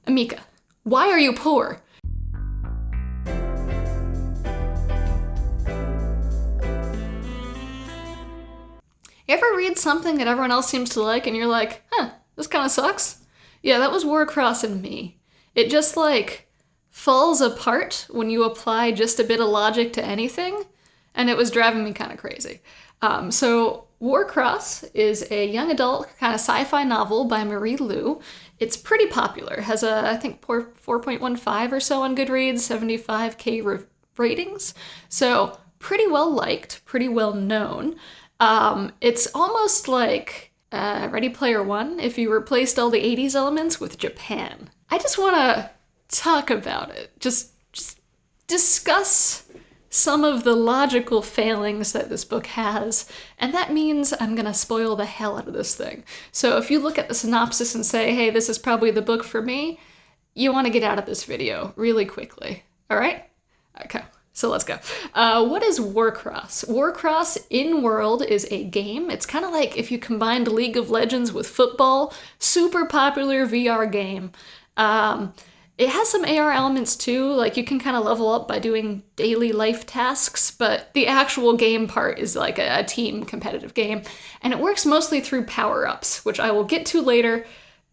Amika, why are you poor? You ever read something that everyone else seems to like and you're like, huh, this kind of sucks? Yeah, that was Warcross and me. It just falls apart when you apply just a bit of logic to anything, and it was driving me kind of crazy. So Warcross is a young adult kind of sci-fi novel by Marie Lu. It's pretty popular. It has I think 4.15 or so on Goodreads, 75K ratings. So pretty well liked, pretty well known. It's almost like Ready Player One if you replaced all the 80s elements with Japan. I just want to talk about it. Just discuss some of the logical failings that this book has, and that means I'm gonna spoil the hell out of this thing. So if you look at the synopsis and say, hey, this is probably the book for me, you want to get out of this video really quickly. All right? Okay. So let's go. What is Warcross? Warcross in-world is a game. It's kind of like if you combined League of Legends with football. Super popular VR game. It has some AR elements too, like you can kind of level up by doing daily life tasks, but the actual game part is like a team competitive game, and it works mostly through power-ups, which I will get to later.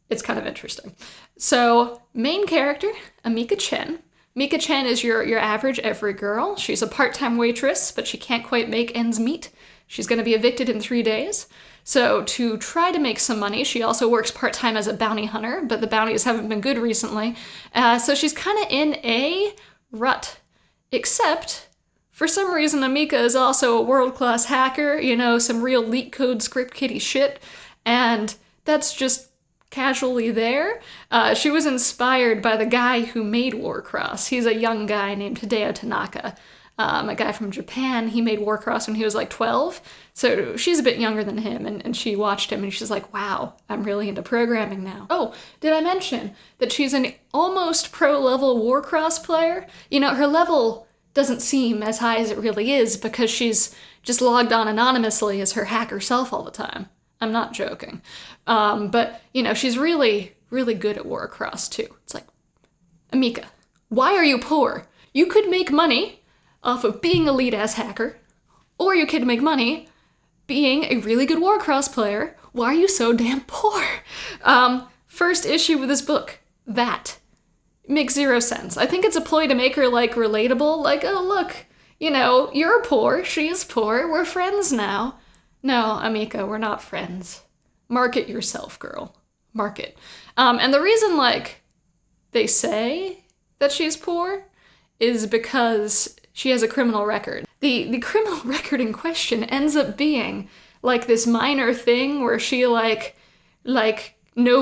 It's kind of interesting. So, main character, Amika Chen. Mika Chen is your average every girl. She's a part-time waitress, but she can't quite make ends meet. She's going to be evicted in 3 days. So to try to make some money, she also works part-time as a bounty hunter, but the bounties haven't been good recently. So she's kind of in a rut. Except, for some reason, Amika is also a world-class hacker, some real leak code script kiddie shit, and that's just casually there. She was inspired by the guy who made Warcross. He's a young guy named Hideo Tanaka. A guy from Japan. He made Warcross when he was like 12. So she's a bit younger than him, and she watched him and she's like, wow, I'm really into programming now. Oh, did I mention that she's an almost pro-level Warcross player? Her level doesn't seem as high as it really is because she's just logged on anonymously as her hacker self all the time. I'm not joking. But, she's really, really good at Warcross too. It's like, Amika, why are you poor? You could make money off of being a lead-ass hacker, or you could make money being a really good Warcross player. Why are you so damn poor? First issue with this book, that makes zero sense. I think it's a ploy to make her, relatable, oh, look, you're poor, she's poor, we're friends now. No, Amika, we're not friends. Market yourself, girl. Market. And the reason, they say that she's poor is because she has a criminal record. The criminal record in question ends up being, this minor thing where she, no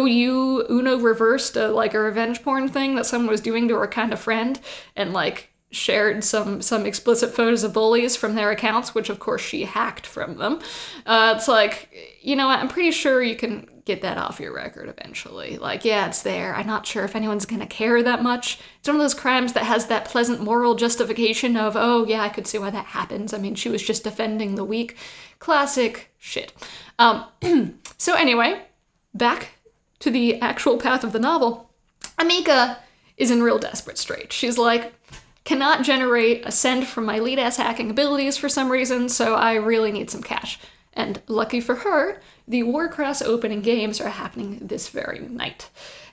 Uno reversed a revenge porn thing that someone was doing to her kind of friend, and, shared some explicit photos of bullies from their accounts, which of course she hacked from them. It's I'm pretty sure you can get that off your record eventually. Yeah, it's there. I'm not sure if anyone's gonna care that much. It's one of those crimes that has that pleasant moral justification of, oh yeah, I could see why that happens. I mean, she was just defending the weak. Classic shit. So anyway, back to the actual path of the novel. Amika is in real desperate straits. She's cannot generate a cent from my lead-ass hacking abilities for some reason, so I really need some cash. And lucky for her, the Warcross opening games are happening this very night.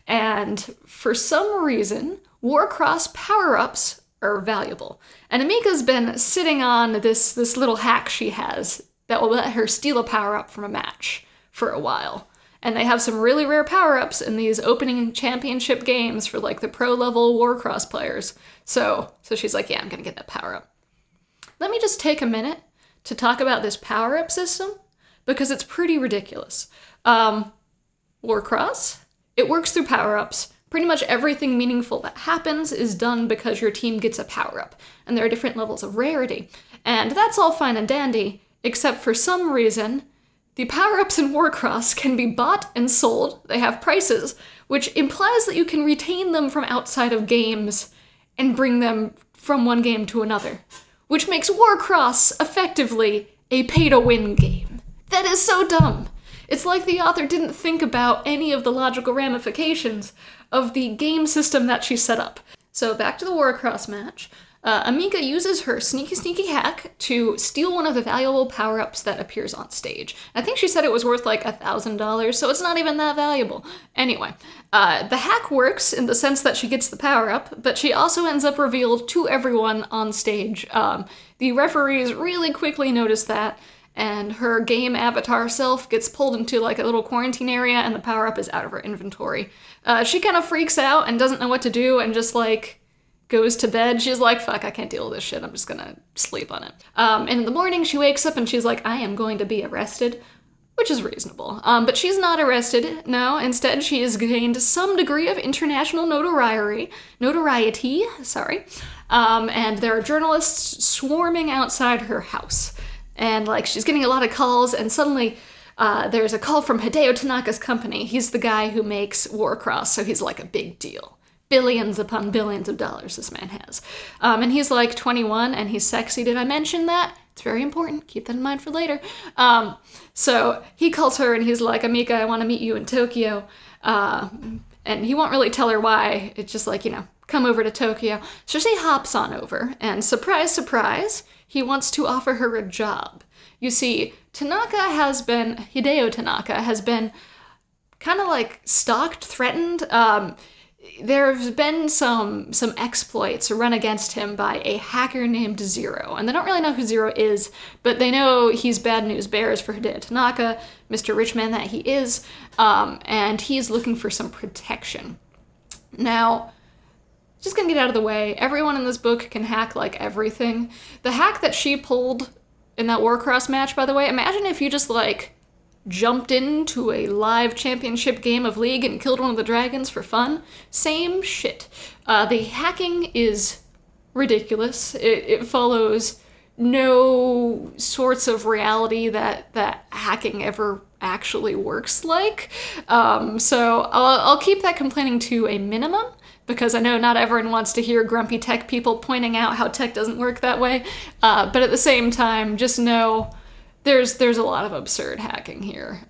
And for some reason, Warcross power-ups are valuable. And Amika's been sitting on this little hack she has that will let her steal a power-up from a match for a while. And they have some really rare power-ups in these opening championship games for the pro-level Warcross players. So she's like, yeah, I'm gonna get that power-up. Let me just take a minute to talk about this power-up system, because it's pretty ridiculous. Warcross, it works through power-ups. Pretty much everything meaningful that happens is done because your team gets a power-up, and there are different levels of rarity. And that's all fine and dandy, except for some reason, the power-ups in Warcross can be bought and sold. They have prices, which implies that you can retain them from outside of games and bring them from one game to another, which makes Warcross effectively a pay-to-win game. That is so dumb. It's like the author didn't think about any of the logical ramifications of the game system that she set up. So back to the Warcross match. Amika uses her sneaky hack to steal one of the valuable power-ups that appears on stage. I think she said it was worth like $1,000, so it's not even that valuable. Anyway, the hack works in the sense that she gets the power-up, but she also ends up revealed to everyone on stage. The referees really quickly notice that, and her game avatar self gets pulled into like a little quarantine area, and the power-up is out of her inventory. She kind of freaks out and doesn't know what to do, and just like goes to bed. She's like, fuck, I can't deal with this shit. I'm just gonna sleep on it. And in the morning, she wakes up and she's like, I am going to be arrested, which is reasonable. But she's not arrested. No, instead, she has gained some degree of international notoriety, and there are journalists swarming outside her house. And like, she's getting a lot of calls, and suddenly there's a call from Hideo Tanaka's company. He's the guy who makes Warcross, so he's like a big deal. Billions upon billions of dollars this man has. And he's like 21 and he's sexy. Did I mention that? It's very important. Keep that in mind for later. So he calls her and he's like, Amika, I want to meet you in Tokyo. And he won't really tell her why. It's just like, come over to Tokyo. So she hops on over and surprise, surprise, he wants to offer her a job. You see, Hideo Tanaka has been kind of like stalked, threatened. There's been some exploits run against him by a hacker named Zero, and they don't really know who Zero is, but they know he's bad news bears for Hideo Tanaka, Mr. Richman that he is, and he's looking for some protection. Now, just gonna get out of the way, everyone in this book can hack like everything. The hack that she pulled in that Warcross match, by the way, imagine if you just like jumped into a live championship game of League and killed one of the dragons for fun. Same shit. The hacking is ridiculous. It follows no sorts of reality that hacking ever actually works like. So I'll keep that complaining to a minimum, because I know not everyone wants to hear grumpy tech people pointing out how tech doesn't work that way. But at the same time, just know there's a lot of absurd hacking here.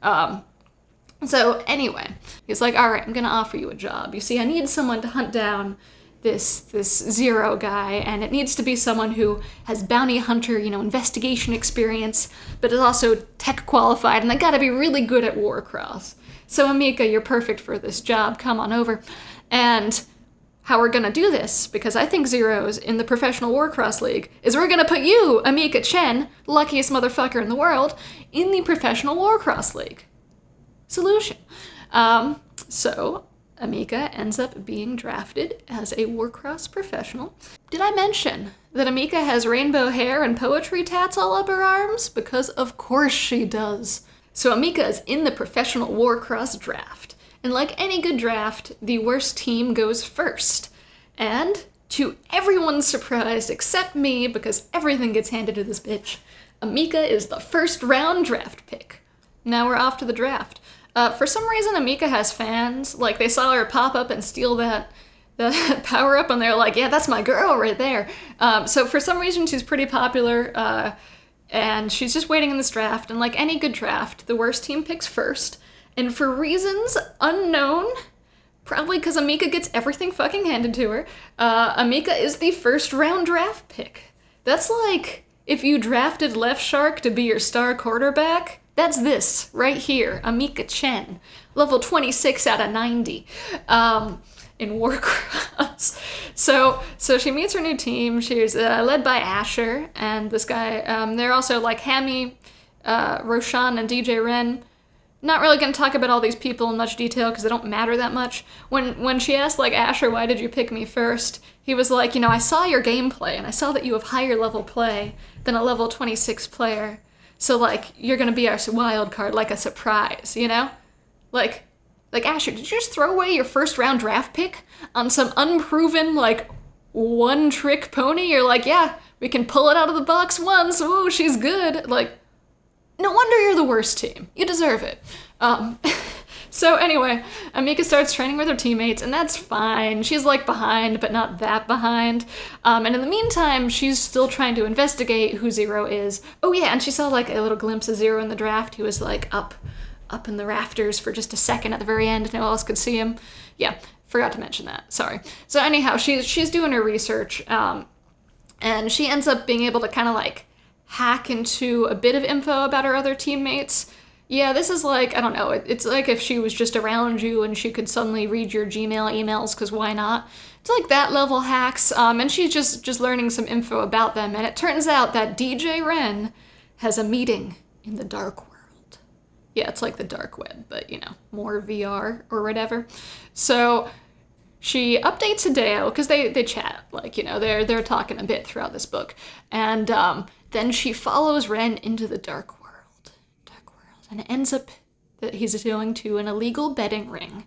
So anyway, he's like, all right, I'm gonna offer you a job. You see, I need someone to hunt down this Zero guy, and it needs to be someone who has bounty hunter, investigation experience, but is also tech qualified, and they gotta be really good at Warcross. So Amika, you're perfect for this job, come on over. And how we're gonna do this, because I think Zero's in the Professional Warcross League, is we're gonna put you, Amika Chen, luckiest motherfucker in the world, in the Professional Warcross League. Solution. So Amika ends up being drafted as a Warcross professional. Did I mention that Amika has rainbow hair and poetry tats all up her arms? Because of course she does. So Amika is in the Professional Warcross draft. And like any good draft, the worst team goes first. And to everyone's surprise except me, because everything gets handed to this bitch, Amika is the first round draft pick. Now we're off to the draft. For some reason, Amika has fans. Like, they saw her pop up and steal that power up, and they're like, yeah, that's my girl right there. So for some reason, she's pretty popular, and she's just waiting in this draft. And like any good draft, the worst team picks first. And for reasons unknown, probably because Amika gets everything fucking handed to her, Amika is the first round draft pick. That's like if you drafted Left Shark to be your star quarterback. That's this right here, Amika Chen, level 26 out of 90 in Warcross. So she meets her new team. She's led by Asher and this guy. They're also like Hammy, Roshan, and DJ Ren. Not really going to talk about all these people in much detail because they don't matter that much. When she asked, like, Asher, why did you pick me first? He was like, I saw your gameplay, and I saw that you have higher level play than a level 26 player. So, like, you're going to be our wild card, like a surprise, Like, Asher, did you just throw away your first round draft pick on some unproven, like, one-trick pony? You're like, yeah, we can pull it out of the box once. Ooh, she's good. Like, no wonder you're the worst team. You deserve it. So anyway, Amika starts training with her teammates, and that's fine. She's like behind, but not that behind. And in the meantime, she's still trying to investigate who Zero is. Oh yeah, and she saw like a little glimpse of Zero in the draft. He was like up up in the rafters for just a second at the very end, no one else could see him. Yeah, forgot to mention that, sorry. So anyhow, she's doing her research, and she ends up being able to kind of like hack into a bit of info about her other teammates. Yeah, this is like, I don't know, it's like if she was just around you and she could suddenly read your Gmail emails, because why not? It's like that level hacks, and she's just learning some info about them, and it turns out that DJ Ren has a meeting in the dark world. Yeah, it's like the dark web, but, you know, more VR or whatever. So she updates Hideo, because they chat, like, you know, they're talking a bit throughout this book, and then she follows Ren into the dark world, and it ends up that he's going to an illegal betting ring,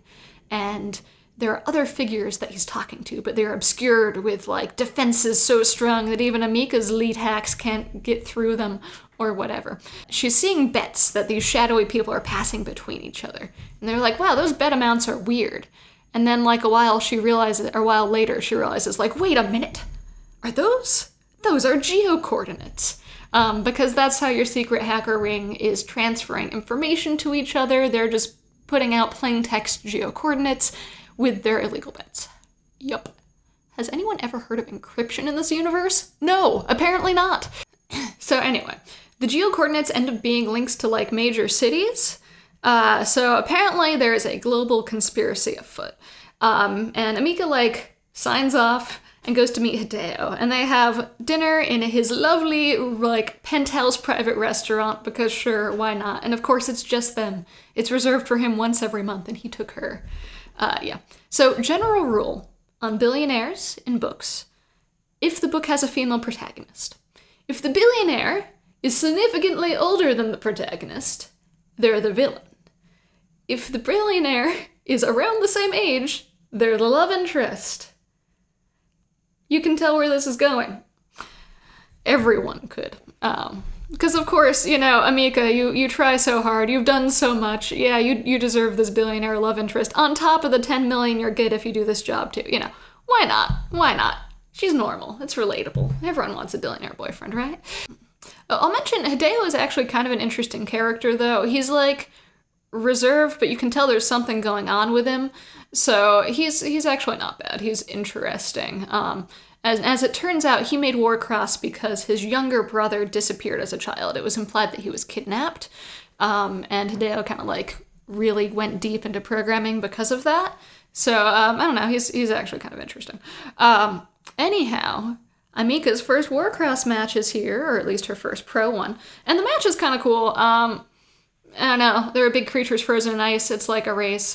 and there are other figures that he's talking to, but they're obscured with, like, defenses so strong that even Amika's lead hacks can't get through them, or whatever. She's seeing bets that these shadowy people are passing between each other, and they're like, wow, those bet amounts are weird. And then, like, a while later, she realizes, like, wait a minute, are those are geo-coordinates. Because that's how your secret hacker ring is transferring information to each other. They're just putting out plain text geo-coordinates with their illegal bets. Yup. Has anyone ever heard of encryption in this universe? No, apparently not. So anyway, the geo-coordinates end up being links to, like, major cities. So apparently there is a global conspiracy afoot. And Amika, like, signs off and goes to meet Hideo, and they have dinner in his lovely, like, penthouse private restaurant, because sure, why not? And of course, it's just them. It's reserved for him once every month, and he took her. Yeah. So, general rule on billionaires in books: if the book has a female protagonist, if the billionaire is significantly older than the protagonist, they're the villain. If the billionaire is around the same age, they're the love interest. You can tell where this is going. Everyone could. Because of course, you know, Amika, you try so hard, you've done so much, yeah, you deserve this billionaire love interest, on top of the 10 million you'll get if you do this job too, you know. Why not? Why not? She's normal, it's relatable. Everyone wants a billionaire boyfriend, right? I'll mention, Hideo is actually kind of an interesting character, though. He's, like, reserved, but you can tell there's something going on with him. So he's actually not bad. He's interesting. As it turns out, he made Warcross because his younger brother disappeared as a child. It was implied that he was kidnapped, and Hideo kind of, like, really went deep into programming because of that. So, I don't know, he's actually kind of interesting. Anyhow, Amika's first Warcross match is here, or at least her first pro one, and the match is kind of cool. I don't know, there are big creatures frozen in ice, it's like a race.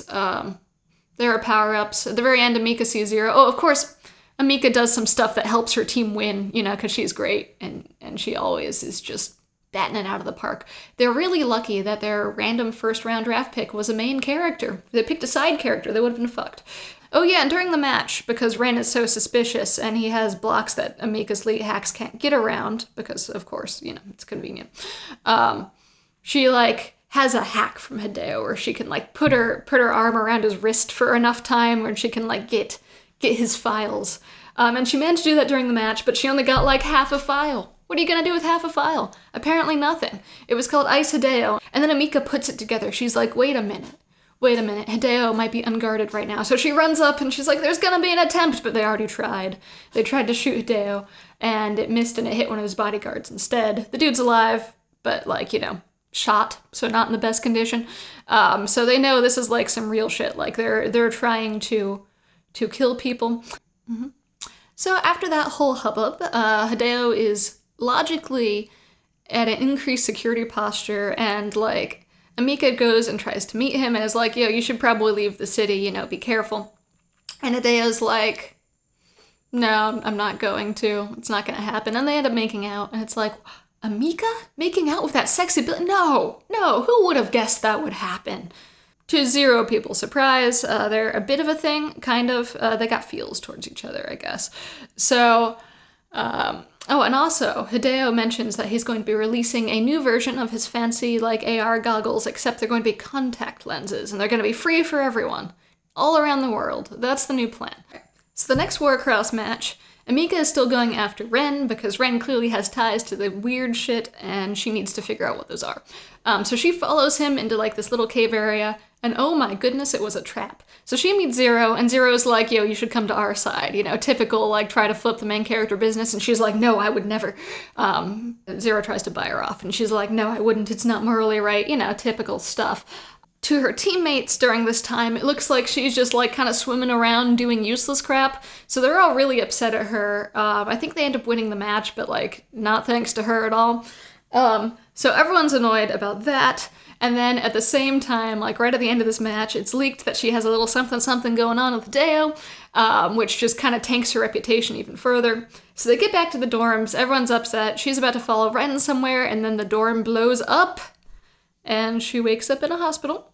There are power-ups. At the very end, Amika sees Zero. Oh, of course, Amika does some stuff that helps her team win, you know, because she's great, and she always is just batting it out of the park. They're really lucky that their random first-round draft pick was a main character. If they picked a side character, they would have been fucked. Oh yeah, and during the match, because Ren is so suspicious, and he has blocks that Amika's lead hacks can't get around, because, of course, you know, it's convenient, she, like, has a hack from Hideo where she can, like, put her arm around his wrist for enough time where she can, like, get his files. And she managed to do that during the match, but she only got, like, half a file. What are you gonna do with half a file? Apparently nothing. It was called Ice Hideo, and then Amika puts it together. She's like, wait a minute, Hideo might be unguarded right now. So she runs up and she's like, there's gonna be an attempt, but they already tried. They tried to shoot Hideo, and it missed and it hit one of his bodyguards instead. The dude's alive, but, like, you know, shot, so not in the best condition. So they know this is, like, some real shit. Like, they're trying to kill people. Mm-hmm. So after that whole hubbub, Hideo is logically at an increased security posture, and, like, Amika goes and tries to meet him and is like, yo, you should probably leave the city, you know, be careful. And Hideo's like, no, I'm not going to. It's not gonna happen. And they end up making out, and it's like, Amika making out with that sexy No, who would have guessed that would happen? To Zero people's surprise, they're a bit of a thing, kind of. They got feels towards each other, I guess. So, oh, and also, Hideo mentions that he's going to be releasing a new version of his fancy, like, AR goggles, except they're going to be contact lenses, and they're going to be free for everyone, all around the world. That's the new plan. So the next Warcross match, Amika is still going after Ren because Ren clearly has ties to the weird shit and she needs to figure out what those are. So she follows him into like this little cave area, and oh my goodness, it was a trap. So she meets Zero, and Zero's like, yo, you should come to our side. You know, typical, like, try to flip the main character business, and she's like, no, I would never. Zero tries to buy her off, and she's like, no, I wouldn't, it's not morally right. You know, typical stuff. To her teammates during this time, it looks like she's just, like, kind of swimming around doing useless crap, so they're all really upset at her. I think they end up winning the match, but, like, not thanks to her at all. So everyone's annoyed about that. And then at the same time, like right at the end of this match, it's leaked that she has a little something going on with Hideo, which just kind of tanks her reputation even further. So they get back to the dorms, everyone's upset, she's about to follow Ren somewhere, and then the dorm blows up, and she wakes up in a hospital,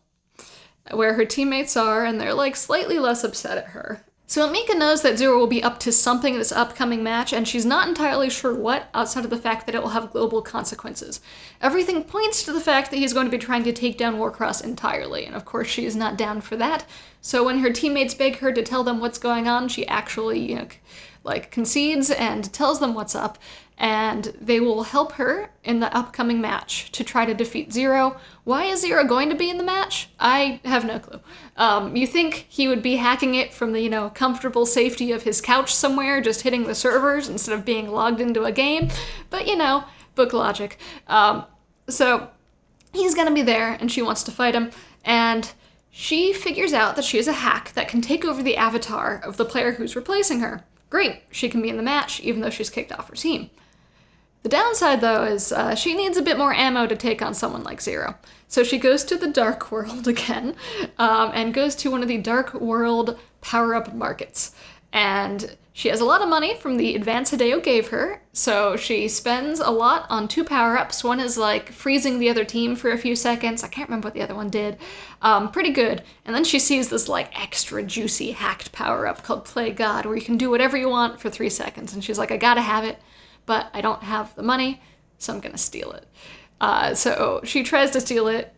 where her teammates are, and they're like slightly less upset at her. So Amika knows that Zero will be up to something this upcoming match, and she's not entirely sure what, outside of the fact that it will have global consequences. Everything points to the fact that he's going to be trying to take down Warcross entirely, and of course she is not down for that. So when her teammates beg her to tell them what's going on, she actually, you know, like concedes and tells them what's up, and they will help her in the upcoming match to try to defeat Zero. Why is Zero going to be in the match? I have no clue. You think he would be hacking it from the, you know, comfortable safety of his couch somewhere, just hitting the servers instead of being logged into a game, but you know, book logic. So he's gonna be there, and she wants to fight him, and she figures out that she has a hack that can take over the avatar of the player who's replacing her. Great, she can be in the match, even though she's kicked off her team. The downside, though, is she needs a bit more ammo to take on someone like Zero. So she goes to the Dark World again, and goes to one of the Dark World power-up markets. And she has a lot of money from the advance Hideo gave her, so she spends a lot on 2 power-ups. One is, like, freezing the other team for a few seconds. I can't remember what the other one did. Pretty good. And then she sees this, like, extra juicy hacked power-up called Play God, where you can do whatever you want for 3 seconds. And she's like, I gotta have it, but I don't have the money, so I'm gonna steal it. So she tries to steal it.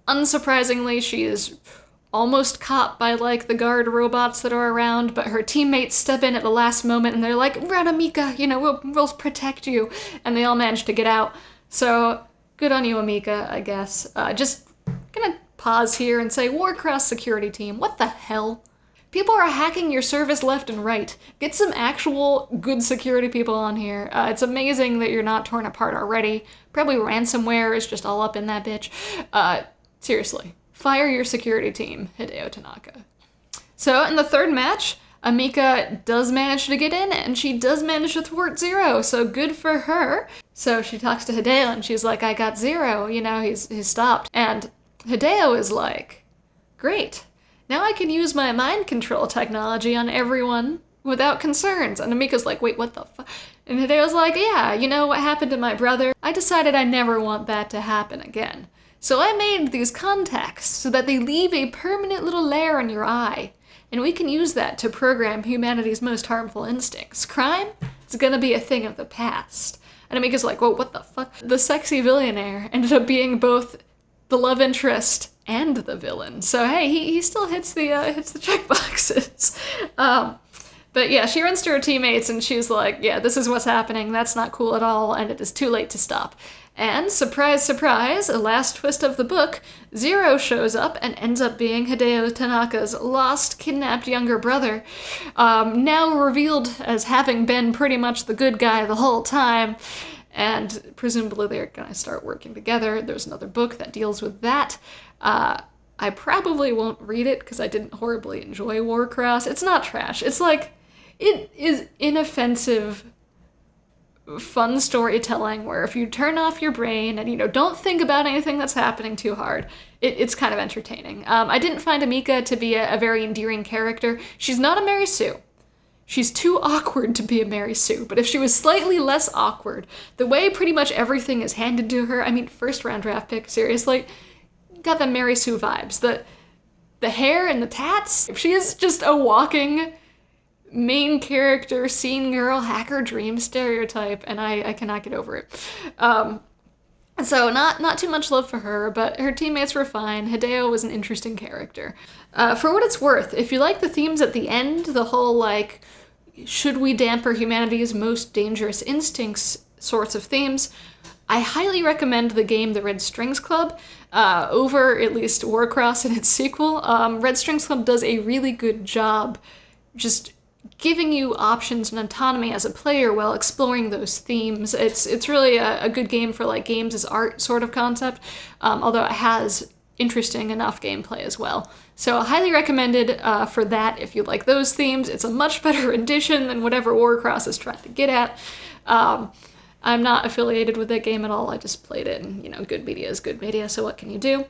Unsurprisingly, she is almost caught by, like, the guard robots that are around, but her teammates step in at the last moment, and they're like, run, Amika, you know, we'll protect you. And they all manage to get out. So, good on you, Amika, I guess. Just gonna pause here and say, Warcross security team, what the hell? People are hacking your service left and right. Get some actual good security people on here. It's amazing that you're not torn apart already. Probably ransomware is just all up in that bitch. Seriously. Fire your security team, Hideo Tanaka. So, in the third match, Amika does manage to get in, and she does manage to thwart Zero, so good for her. So she talks to Hideo, and she's like, I got Zero, you know, he's stopped. And Hideo is like, great. Now I can use my mind control technology on everyone without concerns. And Amika's like, wait, what the fuck? And Hideo's like, yeah, you know what happened to my brother? I decided I never want that to happen again. So I made these contacts so that they leave a permanent little lair on your eye, and we can use that to program humanity's most harmful instincts. Crime? It's gonna be a thing of the past. And Amika's like, whoa, what the fuck? The sexy billionaire ended up being both the love interest and the villain. So hey, he still hits the checkboxes. But yeah, she runs to her teammates and she's like, yeah, this is what's happening. That's not cool at all, and it is too late to stop. And surprise, surprise, a last twist of the book, Zero shows up and ends up being Hideo Tanaka's lost, kidnapped younger brother, now revealed as having been pretty much the good guy the whole time. And presumably they're gonna start working together. There's another book that deals with that. I probably won't read it because I didn't horribly enjoy Warcross. It's not trash. It's like, it is inoffensive, fun storytelling where if you turn off your brain and, you know, don't think about anything that's happening too hard, it's kind of entertaining. I didn't find Amika to be a very endearing character. She's not a Mary Sue. She's too awkward to be a Mary Sue, but if she was slightly less awkward, the way pretty much everything is handed to her, I mean, first round draft pick, seriously, got the Mary Sue vibes. The hair and the tats, she is just a walking main character, scene girl, hacker dream stereotype, and I cannot get over it. So not too much love for her, but her teammates were fine. Hideo was an interesting character. For what it's worth, if you like the themes at the end, the whole, like, should we damper humanity's most dangerous instincts sorts of themes, I highly recommend the game The Red Strings Club over at least Warcross and its sequel. Red Strings Club does a really good job just giving you options and autonomy as a player while exploring those themes. It's really a good game for like games as art sort of concept, although it has interesting enough gameplay as well. So highly recommended for that if you like those themes. It's a much better rendition than whatever Warcross is trying to get at. I'm not affiliated with that game at all. I just played it, and, you know, good media is good media, so what can you do?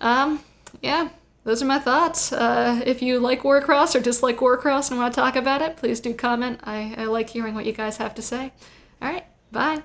Yeah, those are my thoughts. If you like Warcross or dislike Warcross and want to talk about it, please do comment. I like hearing what you guys have to say. All right, bye.